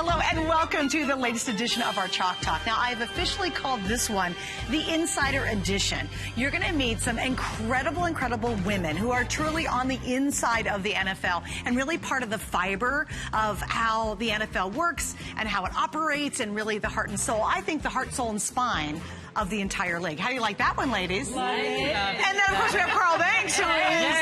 Hello and welcome to the latest edition of our Chalk Talk. Now, I've officially called this one the Insider Edition. You're going to meet some incredible women who are truly on the inside of the NFL and really part of the fiber of how the NFL works and how it operates and really the heart and soul. I think the heart, soul, and spine of the entire league. How do you like that one, ladies? Like it. And then, of course, we have Carl Banks, who is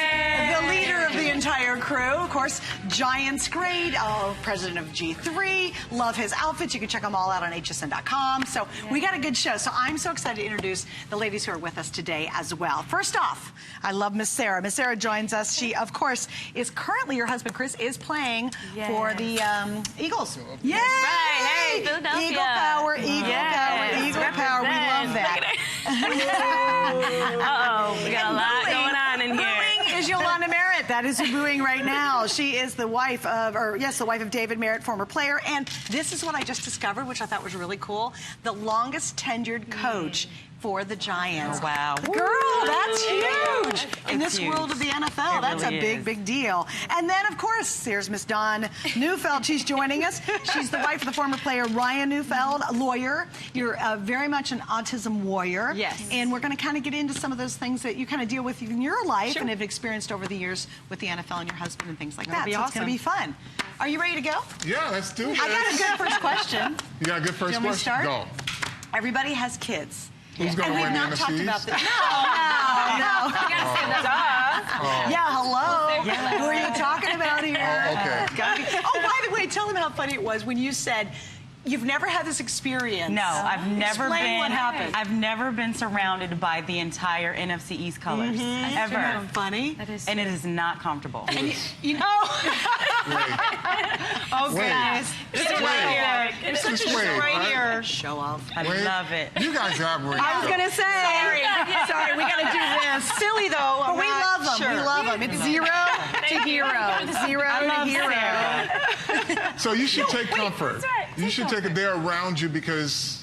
the leader of the entire crew. Of course, Giants great, president of G3. Love his outfits. You can check them all out on HSN.com. So we got a good show. So I'm so excited to introduce the ladies who are with us today as well. First off, I love Miss Sarah. Miss Sarah joins us. She, of course, is currently, your husband, Chris, is playing for the Eagles. Yay! Right. Hey, Philadelphia. Eagle power, Eagle power, Eagle power. We love that. Uh-oh, we got a lot going on in here. Booing is Yolanda Merritt. That is booing right now. She is the wife of, the wife of David Merritt, former player. And this is what I just discovered, which I thought was really cool. The longest tenured coach for the Giants. Oh, wow. Girl, that's huge. In this world of the NFL, that's a big deal. And then, of course, here's Miss Dawn Neufeld. She's joining us. She's the wife of the former player Ryan Neufeld, a lawyer. You're very much an autism warrior. Yes. And we're going to kind of get into some of those things that you kind of deal with in your life and have experienced over the years with the NFL and your husband and things like that. So it's going to be fun. Are you ready to go? Yeah, let's do it. I got a good first question. You got a good first question? Start? Go. Everybody has kids. Who's going to win the NFC? And we've not talked about this. No. Yeah, hello. Who are you talking about here? Oh, okay. Oh, by the way, tell them how funny it was when you said you've never had this experience. No, I've never Explain what happened. I've never been surrounded by the entire NFC East colors ever. Isn't that funny? And it is not comfortable. And you know. Oh, goodness. This is right here. It's such a right here. Show off. I love it. You guys have rings. I was going to say. Sorry, we got to do this. Silly, though. But we love them. We love them. It's 0 to hero. 0 to hero. So you should take comfort. You should take it there around you because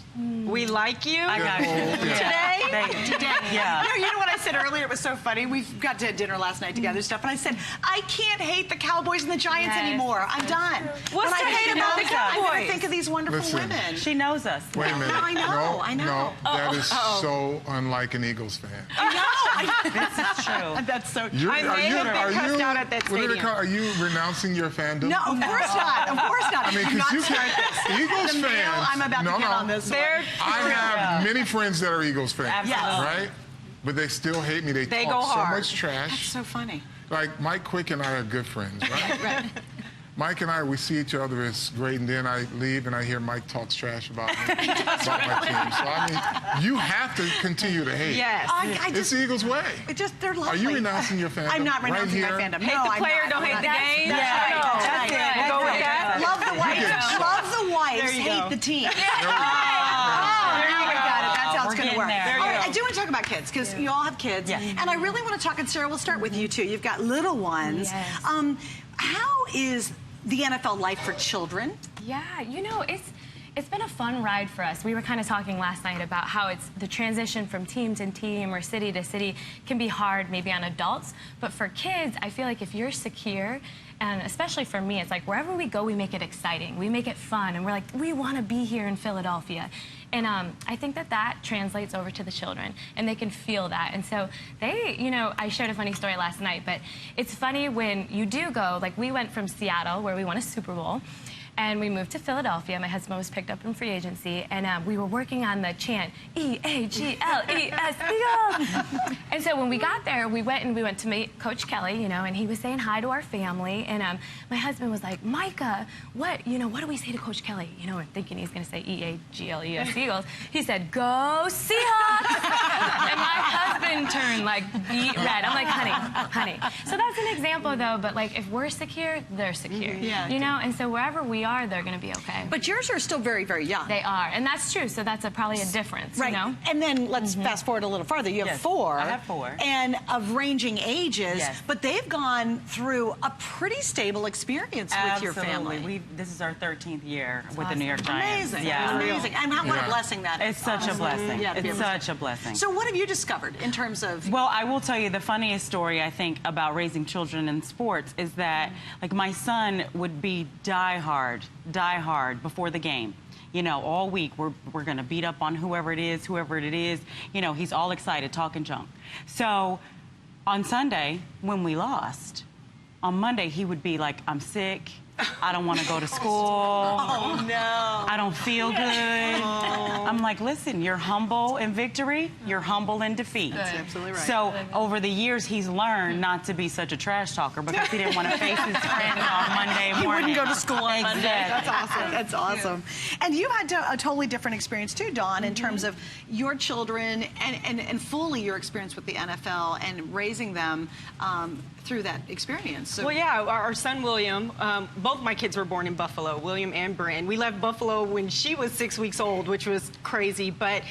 we like you. I got you. Today? Yeah. You know what I said earlier? It was so funny. We got to dinner last night together and stuff, and I said, I can't hate the Cowboys and the Giants anymore. I'm done. What's to hate about the Cowboys? I think of these wonderful women. She knows us. Wait a minute. I know. No, that is so unlike an Eagles fan. This is true. That's so true. I may have been cussed out at that stadium. Are you renouncing your fandom? No, of course not. Of course not. I mean, because you can. Eagles fans. I'm about to get on this one. I have many friends that are Eagles fans. Absolutely. Right? But they still hate me. They go talk so hard. much trash. That's so funny. Like, Mike Quick and I are good friends, right? Right. Mike and I, we see each other, it's great, and then I leave and I hear Mike talks trash about me, about my team. So, I mean, you have to continue to hate. Yes. It's the Eagles' way. They're lovely. Are you renouncing your fandom? I'm not renouncing my fandom. Hate the player, don't hate the game. That's it. We'll go with that. Love the whites. Love the whites. Hate the team. It's going to work. I do want to talk about kids because you all have kids, and I really want to talk. And Sarah, we'll start with you too. You've got little ones. Yes. How is the NFL life for children? Yeah, you know, it's been a fun ride for us. We were kind of talking last night about how it's the transition from team to team or city to city can be hard maybe on adults, but for kids, I feel like if you're secure, and especially for me, it's like wherever we go, we make it exciting. We make it fun, and we're like, we want to be here in Philadelphia. And I think that translates over to the children, and they can feel that. And so they, you know, I shared a funny story last night, but it's funny when you do go, like we went from Seattle, where we won a Super Bowl, and we moved to Philadelphia. My husband was picked up in free agency, and we were working on the chant, E-A-G-L-E-S, Eagles. And so when we got there, we went to meet Coach Kelly, you know, and he was saying hi to our family, and my husband was like, Micah, what do we say to Coach Kelly? You know, we're thinking he's gonna say E-A-G-L-E-S, Eagles. He said, go Seahawks! And my husband turned like beet red. I'm like, honey. So that's an example though, but like if we're secure, they're secure. You know, and so wherever we are, they're going to be okay. But yours are still very, very young. They are, and that's true. So that's probably a difference, you know? And then let's fast forward a little farther. You have 4. I have 4. And of ranging ages, but they've gone through a pretty stable experience with your family. This is our 13th year with the New York Giants. Amazing. Amazing. And what a blessing that is. It's such a blessing. It's such a blessing. So what have you discovered in terms of... Well, I will tell you the funniest story, I think, about raising children in sports is that, like, my son would be diehard die hard before the game. You know, all week we're going to beat up on whoever it is. You know, he's all excited, talking junk. So on Sunday, when we lost, on Monday he would be like, I'm sick. I don't want to go to school. Oh, no. I don't feel good. I'm like, listen, you're humble in victory, you're humble in defeat. That's absolutely right. So over the years, he's learned not to be such a trash talker because he didn't want to face his friends on Monday morning. He wouldn't go to school on Monday. Exactly. That's awesome. That's awesome. And you had a totally different experience too, Dawn, in terms of your children and fully your experience with the NFL and raising them through that experience. So, well, yeah, our son William, both my kids were born in Buffalo, William and Bryn. We left Buffalo when she was 6 weeks old, which was crazy, but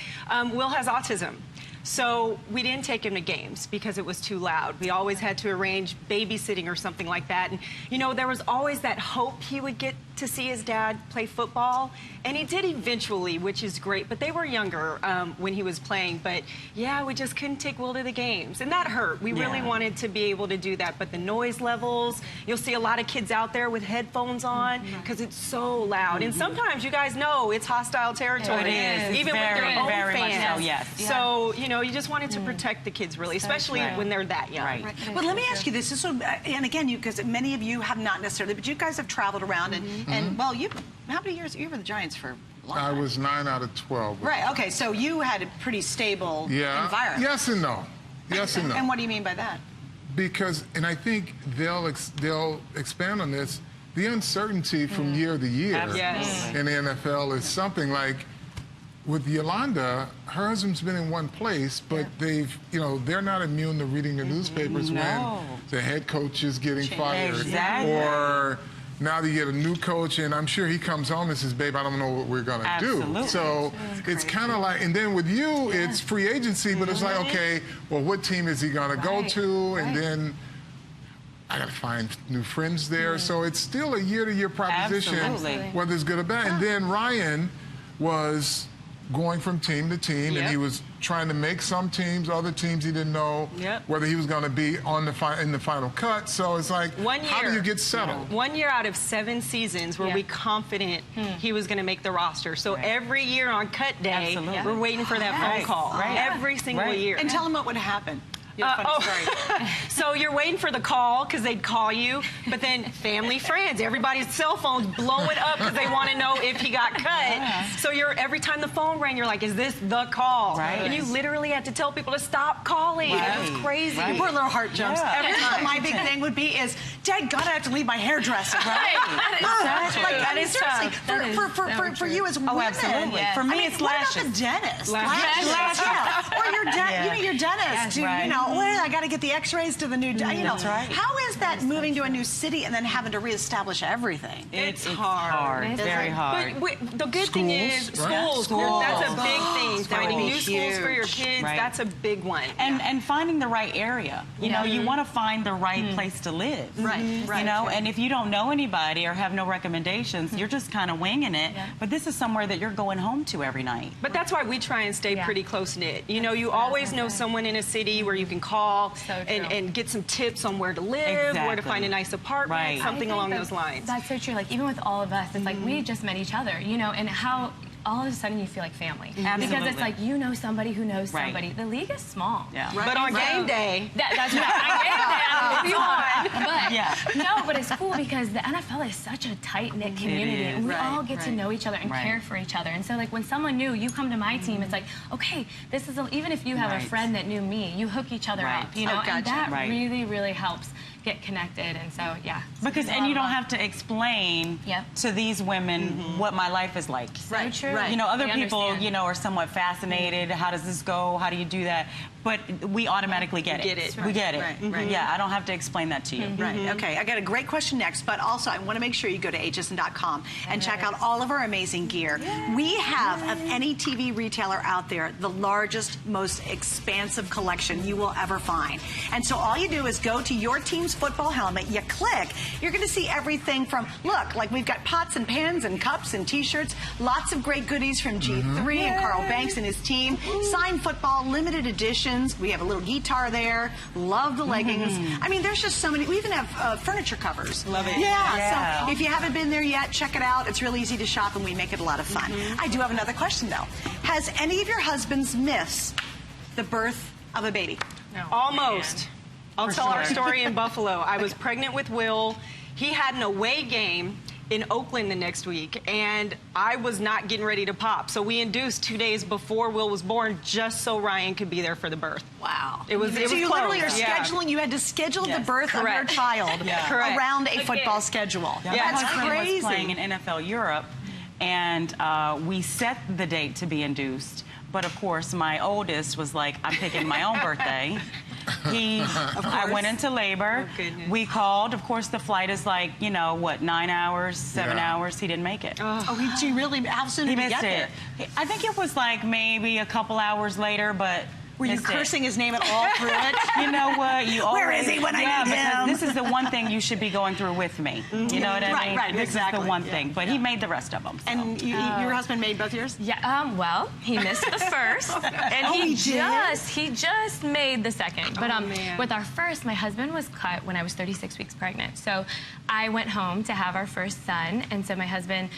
Will has autism. So we didn't take him to games because it was too loud. We always had to arrange babysitting or something like that. And, you know, there was always that hope he would get to see his dad play football. And he did eventually, which is great. But they were younger when he was playing. But, yeah, we just couldn't take Will to the games. And that hurt. We really wanted to be able to do that. But the noise levels, you'll see a lot of kids out there with headphones on because it's so loud. And sometimes, you guys know, it's hostile territory. It is. Even very, with their own very fans. much so, yes. So, you know, you just wanted to protect the kids, really, especially when they're that young. Right. But let me ask you this. So, and again, because many of you have not necessarily, but you guys have traveled around and well, how many years? You were the Giants for a long time. I was 9 out of 12. Right, okay, so you had a pretty stable environment. Yes and no. Yes and no. And what do you mean by that? Because, and I think they'll expand on this, the uncertainty from year to year in the NFL is something like, with Yolanda, her husband's been in one place, but they've, you know, they're not immune to reading the newspapers when the head coach is getting fired. Exactly. Or now you get a new coach, and I'm sure he comes home and says, babe, I don't know what we're going to do. So it's kind of like, and then with you, it's free agency, but it's like, okay, well, what team is he going to go to? And then I got to find new friends there. So it's still a year-to-year proposition, whether it's good or bad. And then Ryan was going from team to team, and he was trying to make some teams, other teams he didn't know whether he was going to be on in the final cut. So it's like, how do you get settled? 1 year out of 7 seasons were we confident he was going to make the roster. So every year on cut day, we're waiting for that phone call. Every single year. And tell them what would happen. So you're waiting for the call because they'd call you, but then family, friends, everybody's cell phone's blowing up because they want to know if he got cut. So every time the phone rang, you're like, is this the call? And you literally had to tell people to stop calling. It was crazy. Your poor little heart jumps. Every time. My big thing would be is, Dad, God, I have to leave my hairdresser. That is seriously, for you as women. Oh, absolutely. For me, it's lashes. What about the dentist? Lashes. Or your you know, your dentist. You know, well, I got to get the X-rays to the new. You know, how is that moving to a new city and then having to reestablish everything? It's hard. It's very hard. But the good thing is schools. That's a big thing. Finding new schools for your kids. That's a big one. And finding the right area. You know, you want to find the right place to live. You know, and if you don't know anybody or have no recommendations, you're just kind of winging it. But this is somewhere that you're going home to every night. But that's why we try and stay pretty close-knit. You know, you always know someone in a city where you can call and get some tips on where to live, where to find a nice apartment, something along those lines. That's so true. Like, even with all of us, it's like we just met each other, you know, and how all of a sudden you feel like family. Because it's like, you know somebody who knows somebody. The league is small. But on game day. That's right. On game day, I don't know if you want. But no, but it's cool because the NFL is such a tight-knit community. And we all get to know each other and care for each other. And so, like, when someone new, you come to my team, it's like, okay, this is, even if you have a friend that knew me, you hook each other up, you know, and that really, really helps get connected. And so, because, and you don't have to explain to these women what my life is like. So true. You know, other people, you know, are somewhat fascinated. How does this go? How do you do that? But we automatically get it. We get it. Yeah, I don't have to explain that to you. Okay, I got a great question next, but also I want to make sure you go to hsn.com and check out all of our amazing gear. We have, of any TV retailer out there, the largest, most expansive collection you will ever find. And so all you do is go to your team's football helmet, you click, you're going to see everything from, look, like we've got pots and pans and cups and T-shirts, lots of great goodies from G3 and Carl Banks and his team, signed football, limited edition, cushions. We have a little guitar there. Love the leggings. I mean, there's just so many. We even have furniture covers. Love it. Yeah. So if you haven't been there yet, check it out. It's really easy to shop, and we make it a lot of fun. I do have another question, though. Has any of your husbands missed the birth of a baby? No. Almost. I'll tell our story in Buffalo. I was pregnant with Will. He had an away game in Oakland the next week, and I was not getting ready to pop. So we induced 2 days before Will was born, just so Ryan could be there for the birth. Wow. It was so close. you literally are scheduling, you had to schedule the birth of your child around a football schedule. Yeah, That's my husband crazy. was playing in NFL Europe, and we set the date to be induced. But of course, my oldest was like, I'm picking my own birthday. I went into labor. Oh, We called. Of course, the flight is like, you know, what, 9 hours, 7 hours. He didn't make it. He really, how soon He did he missed get it. there? I think it was like maybe a couple hours later, but Were you missed it. cursing his name at all through it? You know what? You always, Where is he when I need because him? this is the one thing you should be going through with me. You know what I mean? Right, This exactly. is the one thing. But he made the rest of them. So. And your husband made both yours? Yeah, well, he missed the first, and he just made the second. But man. with our first, my husband was cut when I was 36 weeks pregnant. So I went home to have our first son, and so my husband,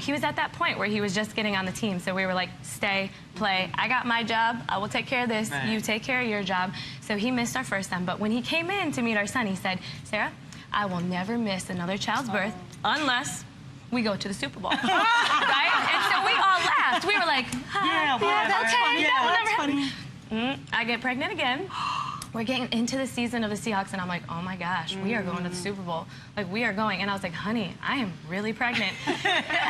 he was at that point where he was just getting on the team. So we were like, stay, play. I got my job. I will take care of this. Right. You take care of your job. So he missed our first son. But when he came in to meet our son, he said, Sarah, I will never miss another child's birth unless we go to the Super Bowl. Right? And so we all laughed. We were like, Yeah, that's whatever. okay. Yeah, That will that's never happen. I get pregnant again. We're getting into the season of the Seahawks, and I'm like, oh my gosh, we are going to the Super Bowl. Like, we are going. And I was like, honey, I am really pregnant.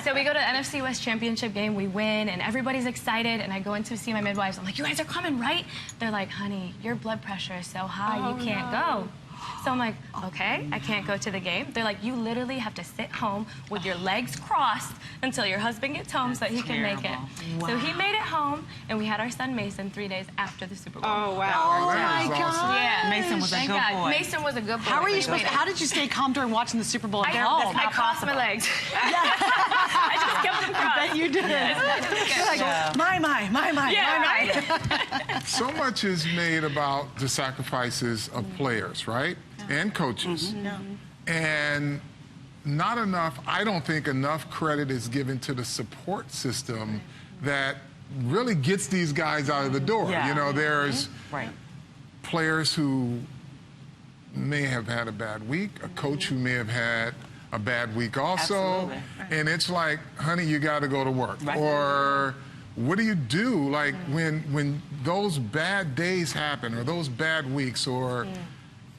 So we go to the NFC West Championship game, we win, and everybody's excited, and I go in to see my midwives. I'm like, you guys are coming, right? They're like, honey, your blood pressure is so high, you can't go. So I'm like, okay, I can't go to the game. They're like, you literally have to sit home with your legs crossed until your husband gets home so that he can make it. Wow. So he made it home, and we had our son Mason 3 days after the Super Bowl. Oh, wow. Oh, That my is awesome. God. Yeah. Mason was a Thank good God. boy. Mason was a good boy. How are you supposed to, how did you stay calm during watching the Super Bowl at home? I crossed my legs. I just kept them crossed. I bet you did. You're like, my. So much is made about the sacrifices of players, right? And coaches. And not enough, I don't think enough credit is given to the support system that really gets these guys out of the door. Yeah. You know, there's Right. players who may have had a bad week, a coach who may have had a bad week also. Absolutely. And it's like, honey, you got to go to work. Right. Or what do you do like when those bad days happen or those bad weeks, or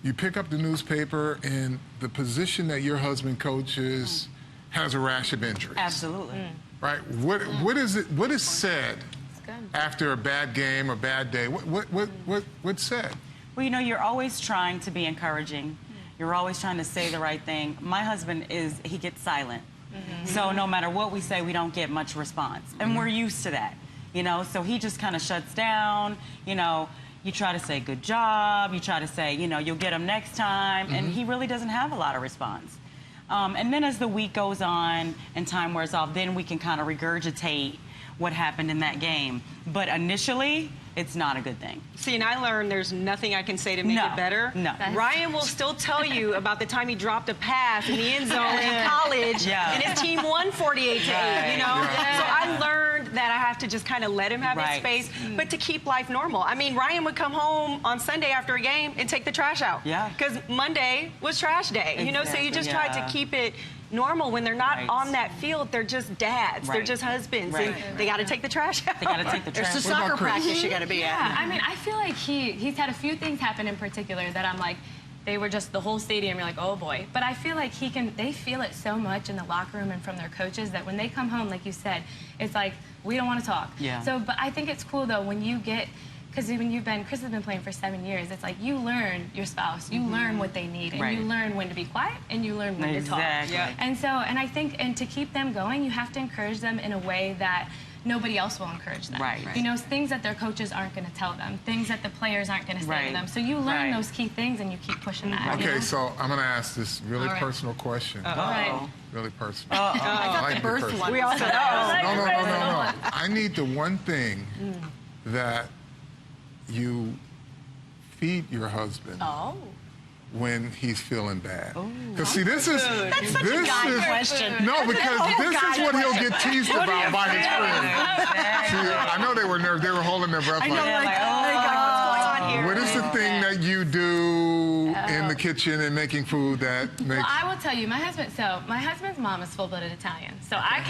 you pick up the newspaper and the position that your husband coaches has a rash of injuries. Absolutely. Right? What is it? What is said after a bad game or bad day? What's said? Well, you know, you're always trying to be encouraging. You're always trying to say the right thing. My husband he gets silent. So no matter what we say, we don't get much response. And we're used to that, you know? So he just kind of shuts down, you know. You try to say, good job. You try to say, you know, you'll get him next time. And he really doesn't have a lot of response. And then as the week goes on and time wears off, then we can kind of regurgitate what happened in that game. But initially, it's not a good thing. See, and I learned there's nothing I can say to make it better. No. Ryan will still tell you about the time he dropped a pass in the end zone in college, and his team won 48-8, you know? Yeah. So I learned that I have to just kind of let him have his Right. space, but to keep life normal. I mean, Ryan would come home on Sunday after a game and take the trash out. Yeah. Because Monday was trash day, you know? So you just Exactly, try yeah. to keep it normal. When they're not Right. on that field, they're just dads. They're Right. just husbands. Right. And they got to take the trash out. They got to take the There's trash. the soccer practice you got to be Yeah, at. I mean, I feel like he's had a few things happen in particular that I'm like, they were just the whole stadium. You're like, oh boy. But I feel like they feel it so much in the locker room and from their coaches that when they come home, like you said, it's like, we don't want to talk. Yeah. So, but I think it's cool though when you get, because when Chris has been playing for 7 years, it's like you learn your spouse, you learn what they need, and Right. you learn when to be quiet, and you learn when to talk. Exactly. Yeah. And so, and I think, and to keep them going, you have to encourage them in a way that nobody else will encourage them. Right. You know, things that their coaches aren't going to tell them, things that the players aren't going to say Right. to them. So you learn Right. those key things, and you keep pushing that. you Okay, know? so I'm going to ask this really All right. personal question. Right. Really personal. I thought like the it birth personal. one. We all was know. No. I need the one thing that you feed your husband when he's feeling bad? Because see, That's such a guy question. No, because this is what he'll get teased about by his friends. See, I know they were nervous. They were holding their breath. I know, like, what's going on here? what is the thing that you do in the kitchen and making food that makes... Well, I will tell you, my husband's mom is full-blooded Italian, so I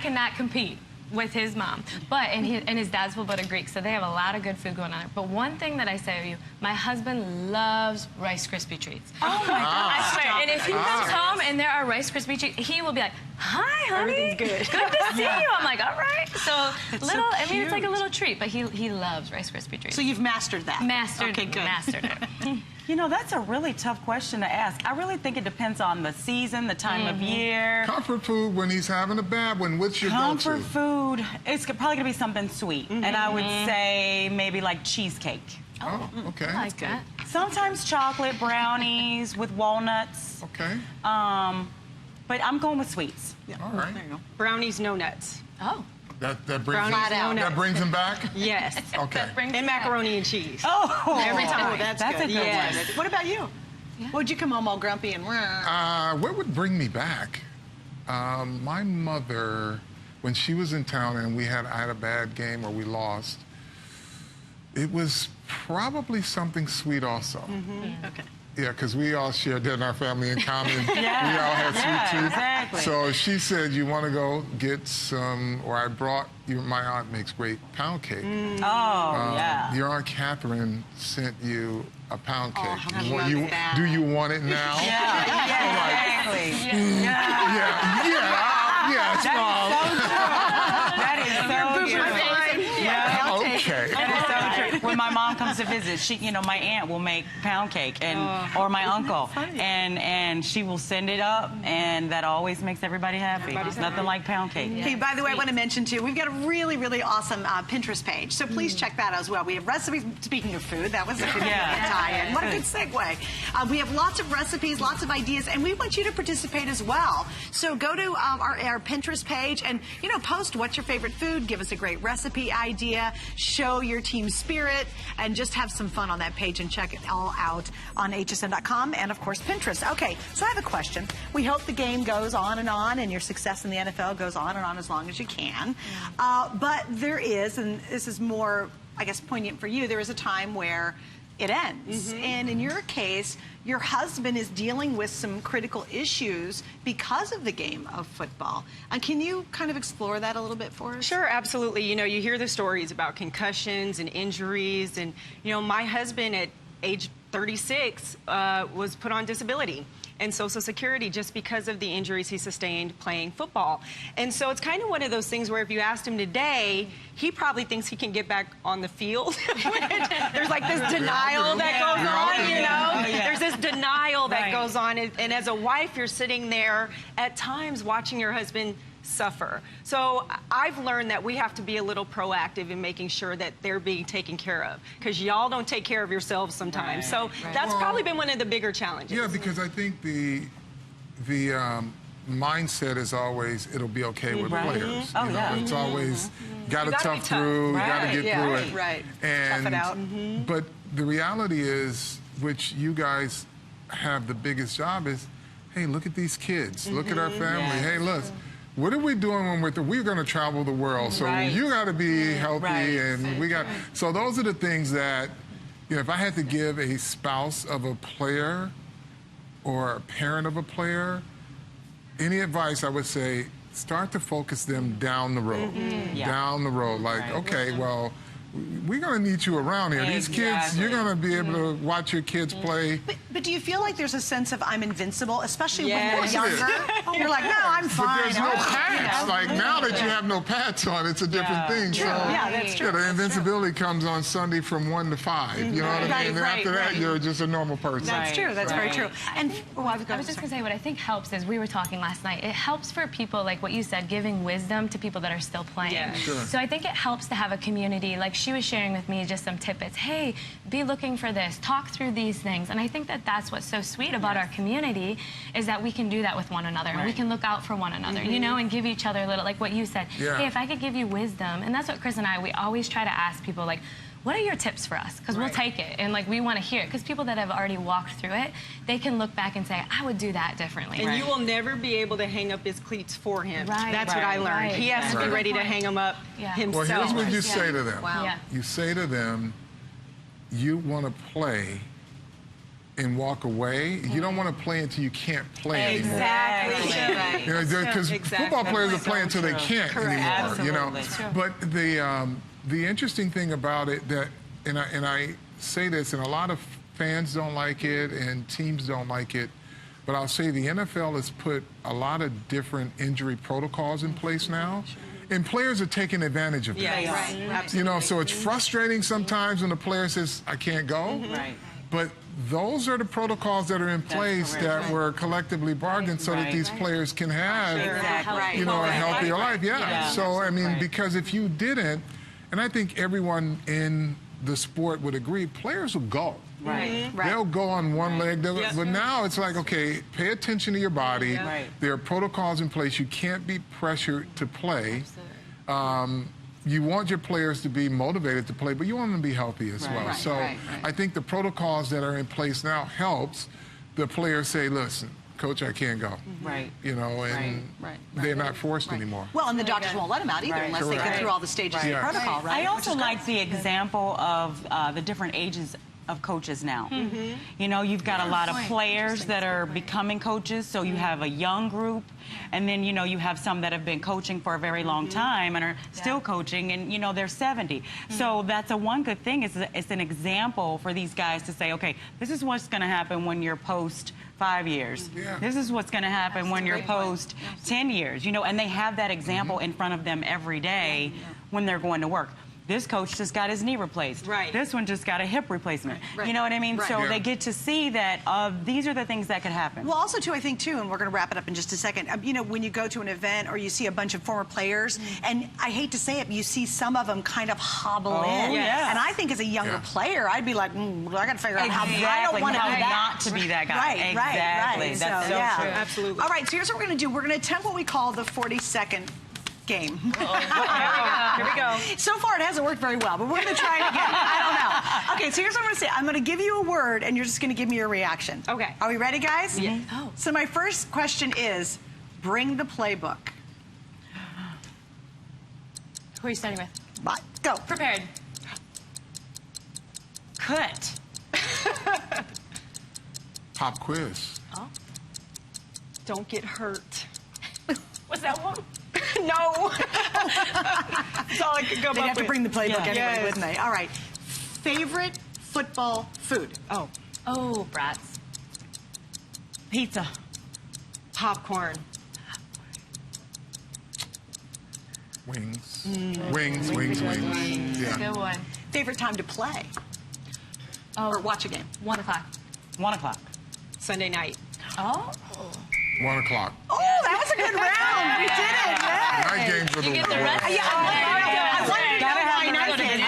cannot compete with his mom, and his dad's full-blooded Greek, so they have a lot of good food going on. But one thing that I say to you, my husband loves Rice Krispie treats. Oh my God! I swear. And if he comes home and there are Rice Krispie treats, he will be like, "Hi, honey. Everything's good. Good to see you." I'm like, "All right." So I mean, it's like a cute. little treat, but he loves Rice Krispie treats. So you've mastered that. Mastered it. You know, that's a really tough question to ask. I really think it depends on the season, the time of year. Comfort food when he's having a bad one. What's your Comfort go-to? food, it's probably gonna be something sweet. And I would say maybe like cheesecake. Oh, okay. I like that. Sometimes chocolate brownies with walnuts. Okay. But I'm going with sweets. All right. There you go. Brownies, no nuts. Oh. That brings Brownies, him, no that nuts. brings him back? Yes. Okay. And macaroni and cheese. Oh, Every time. Oh, that's a good. good Yes. one. What about you? Would you come home all grumpy and... What would bring me back? My mother, when she was in town and I had a bad game or we lost, it was probably something sweet also. Okay. Yeah, because we all shared that in our family in common. We all had sweet tooth. Exactly. So she said, you want to go get some, or I brought you, my aunt makes great pound cake. Your Aunt Catherine sent you a pound cake. how You want- lovely you- that. do you want it now? Exactly. Yes, Mom. That is so true. Okay. That is so true. When my mom comes to visit, she, you know, my aunt will make pound cake or my uncle, and she will send it up, and that always makes everybody happy. Nothing like pound cake. Hey, by the way, I want to mention too, we've got a really, really awesome Pinterest page, so please check that out as well. We have recipes. Speaking of food, that was a good tie-in. What a good segue. We have lots of recipes, lots of ideas, and we want you to participate as well. So go to our Pinterest page and post what's your favorite food. Give us a great recipe idea. Show your team spirit, and just have some fun on that page and check it all out on hsn.com and, of course, Pinterest. Okay, so I have a question. We hope the game goes on and your success in the NFL goes on and on as long as you can. But there is, and this is more, I guess, poignant for you, there is a time where it ends. And in your case, your husband is dealing with some critical issues because of the game of football. Can you kind of explore that a little bit for us? Sure, absolutely. You know, you hear the stories about concussions and injuries, and my husband at age 36 was put on disability and Social Security just because of the injuries he sustained playing football. And so it's kind of one of those things where if you asked him today, he probably thinks he can get back on the field. There's like this denial that goes on, There's this denial that goes on. And as a wife, you're sitting there at times watching your husband suffer. So I've learned that we have to be a little proactive in making sure that they're being taken care of, because y'all don't take care of yourselves sometimes. So that's probably been one of the bigger challenges. Yeah, because I think the mindset is always it'll be okay with players. It's always got to tough through, got to get through it. Right. And, Tough it out. But the reality is, which you guys have the biggest job is, hey, look at these kids. Look at our family. Hey, look. What are we doing when we're going to travel the world? So you got to be healthy, and we got. So those are the things that, if I had to give a spouse of a player or a parent of a player any advice, I would say start to focus them down the road. Down the road, like okay, well, we're going to need you around here. These kids, you're going to be able to watch your kids play. But do you feel like there's a sense of I'm invincible, especially when you're Yes. younger? You're like, no, I'm But fine. there's no pads. Like now that you have no pads on, it's a different thing. True. So Yeah, that's true. the invincibility comes on Sunday from 1 to 5. You know what I mean? And after that, you're just a normal person. That's true. That's very true. And I was just going to say, what I think helps is, we were talking last night, it helps for people, like what you said, giving wisdom to people that are still playing. Yeah. Sure. So I think it helps to have a community. Like she was sharing with me just some tidbits. Hey, be looking for this. Talk through these things. And I think that that's what's so sweet about our community, is that we can do that with one another. And we can look out for one another, and give each other a little, like what you said. Yeah. Hey, if I could give you wisdom, and that's what Chris and I, we always try to ask people, like, what are your tips for us? Because we'll take it, and like we want to hear it. Because people that have already walked through it, they can look back and say, I would do that differently. And you will never be able to hang up his cleats for him. Right. That's what I learned. Right. He has to be Right. ready to hang them up himself. Well, here's what you say to them. Yeah. You say to them, you want to play and walk away. You don't want to play until you can't play anymore. Exactly. You know, because football players are playing until they can't anymore. You know, but the interesting thing about it that, and I say this, and a lot of fans don't like it, and teams don't like it, but I'll say the NFL has put a lot of different injury protocols in place now. And players are taking advantage of that. Yes, right. Absolutely. You know, so it's frustrating sometimes when the player says, I can't go. Right. But those are the protocols that are in place that were collectively bargained so that these players can have, you know, a healthier life. Yeah. So, I mean, because if you didn't, and I think everyone in the sport would agree, players will go. Right. They'll go on one leg. But now it's like, okay, pay attention to your body. There are protocols in place. You can't be pressured to play. You want your players to be motivated to play, but you want them to be healthy as well. So I think the protocols that are in place now helps the players say, listen, Coach, I can't go. You know, and they're not forced anymore. Well, and the doctors won't let them out either unless they get through all the stages of the protocol, right? I also like the example of the different ages of coaches now. You know, you've got a lot of players that are becoming coaches, so you have a young group, and then, you know, you have some that have been coaching for a very long time and are still coaching, and, you know, they're 70. So that's one good thing. It's an example for these guys to say, okay, this is what's going to happen when you're post 5 years. This is what's going to happen when you're post 10 years, you know, and they have that example in front of them every day when they're going to work. This coach just got his knee replaced. This one just got a hip replacement. You know what I mean? So they get to see that these are the things that could happen. Well, also, too, I think, too, and we're going to wrap it up in just a second, you know, when you go to an event or you see a bunch of former players, and I hate to say it, but you see some of them kind of hobble in. And I think as a younger player, I'd be like, I got to figure out how I don't want to do that. Not to be that guy. Right. That's so true. Absolutely. All right, so here's what we're going to do. We're going to attempt what we call the 40-second game. Here we go. So far, it hasn't worked very well, but we're going to try it again. I don't know. Okay, so here's what I'm going to say. I'm going to give you a word, and you're just going to give me your reaction. Okay. Are we ready, guys? Yeah. So my first question is, bring the playbook. Who are you starting with? Bye. Go. Prepared. Cut. Pop quiz. Don't get hurt. What's that one? No. That's all I could come They up have to with. bring the playbook anyway, Yes. wouldn't they? All right. Favorite football food? Oh, brats. Pizza. Popcorn. Wings. Wings. Yeah. Good one. Favorite time to play? Or watch a game? 1 o'clock. 1 o'clock. Sunday night. Oh. 1 o'clock. Oh, that was a good round. We did it. Yes. Night games are the get the worst. rest. I wanted to know Gotta why have night the games.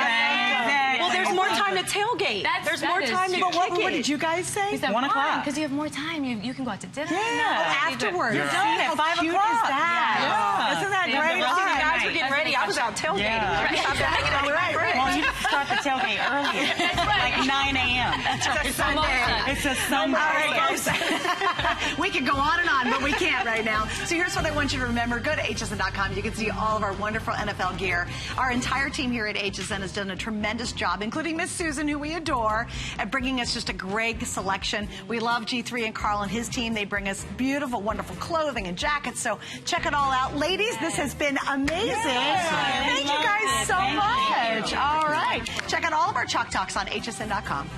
Well, there's more time to tailgate. There's more time to But what kick did it. you guys say? He said 1 o'clock. Because you have more time. You can go out to dinner. Afterwards. Yeah. See how 5 cute o'clock. is that? Yeah. Isn't that Yeah, great? the rest All of you right. Guys were getting ready. I was out tailgating. Yeah. I've been hanging out with my friends. Well, you start the tailgate earlier, like 9 a.m. It's a Sunday. It's a Sunday. All right, guys. We could go on and on, but we can't right now. So here's what I want you to remember. Go to hsn.com. You can see all of our wonderful NFL gear. Our entire team here at HSN has done a tremendous job, including Miss Susan, who we adore, at bringing us just a great selection. We love G3 and Carl and his team. They bring us beautiful, wonderful clothing and jackets. So check it all out. Ladies, this has been amazing. Thank you guys so much. All right. Check out all of our Chalk Talks on hsn.com.